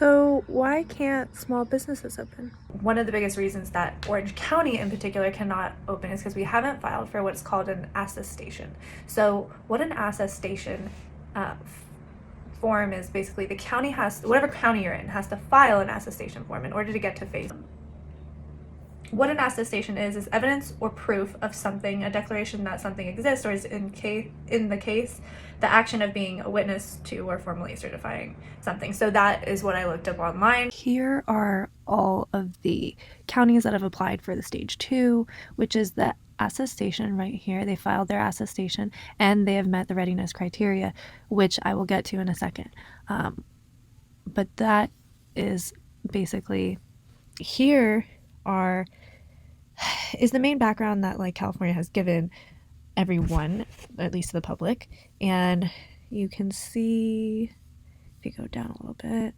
So why can't small businesses open? One of the biggest reasons that Orange County in particular cannot open is because we haven't filed for what's called an attestation. So what an attestation form is, basically the county has, whatever county you're in, has to file an attestation form in order to get to phase. What an attestation is evidence or proof of something, a declaration that something exists, or is in the case, the action of being a witness to or formally certifying something. So that is what I looked up online. Here are all of the counties that have applied for the stage 2, which is the attestation right here. They filed their attestation and they have met the readiness criteria, which I will get to in a second. But that is basically, here is the main background that like California has given everyone, at least to the public. And you can see, if you go down a little bit,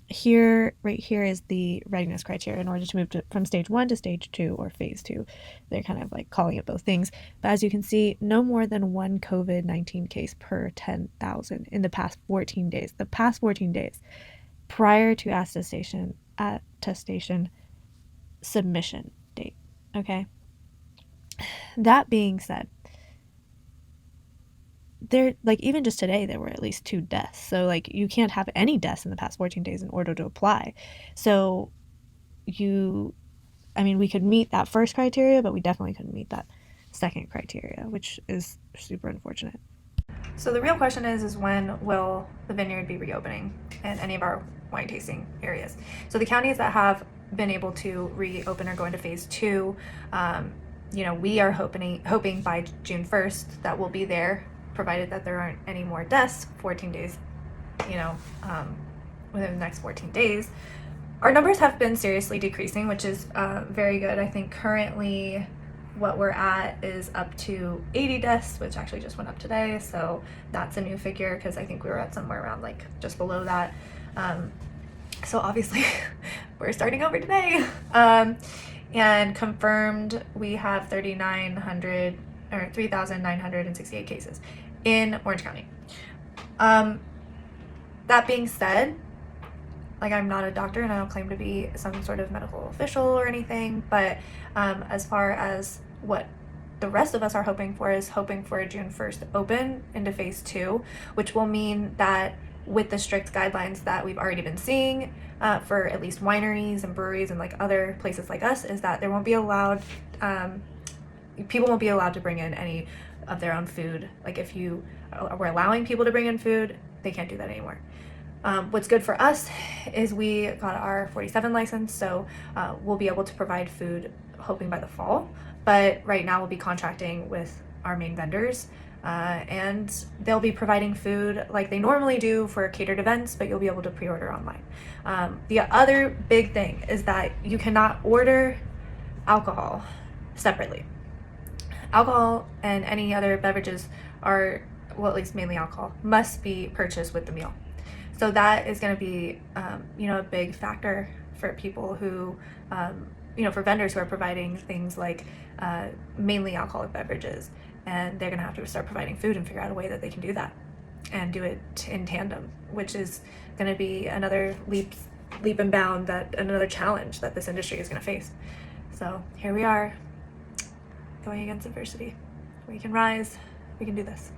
here, right here is the readiness criteria in order to move from stage 1 to stage 2 or phase 2. They're kind of like calling it both things. But as you can see, no more than one COVID-19 case per 10,000 in the past 14 days. The past 14 days prior to attestation submission date. Okay. That being said, there, like, even just today there were at least 2 deaths, so like you can't have any deaths in the past 14 days in order to apply. So we could meet that first criteria, but we definitely couldn't meet that second criteria, which is super unfortunate. So the real question is when will the vineyard be reopening in any of our wine tasting areas? So the counties that have been able to reopen or go into phase 2, we are hoping by June 1st that we'll be there, provided that there aren't any more deaths 14 days, within the next 14 days. Our numbers have been seriously decreasing, which is very good. I think currently what we're at is up to 80 deaths, which actually just went up today. So that's a new figure, because I think we were at somewhere around like just below that. So obviously we're starting over today. And confirmed, we have 3,968 cases in Orange County. That being said, like, I'm not a doctor and I don't claim to be some sort of medical official or anything, but as far as what the rest of us are hoping for is hoping for a June 1st open into phase 2, which will mean that with the strict guidelines that we've already been seeing for at least wineries and breweries and like other places like us, is that there won't be allowed, people won't be allowed to bring in any of their own food. Like, if you were allowing people to bring in food, they can't do that anymore. What's good for us is we got our 47 license, so we'll be able to provide food hoping by the fall. But right now we'll be contracting with our main vendors, and they'll be providing food like they normally do for catered events, but you'll be able to pre-order online. The other big thing is that you cannot order alcohol separately. Alcohol and any other beverages are, well, at least mainly alcohol, must be purchased with the meal. So that is going to be, a big factor for people who, for vendors who are providing things like mainly alcoholic beverages, and they're going to have to start providing food and figure out a way that they can do that and do it in tandem, which is going to be another leap and bound, another challenge that this industry is going to face. So here we are, going against adversity. We can rise, we can do this.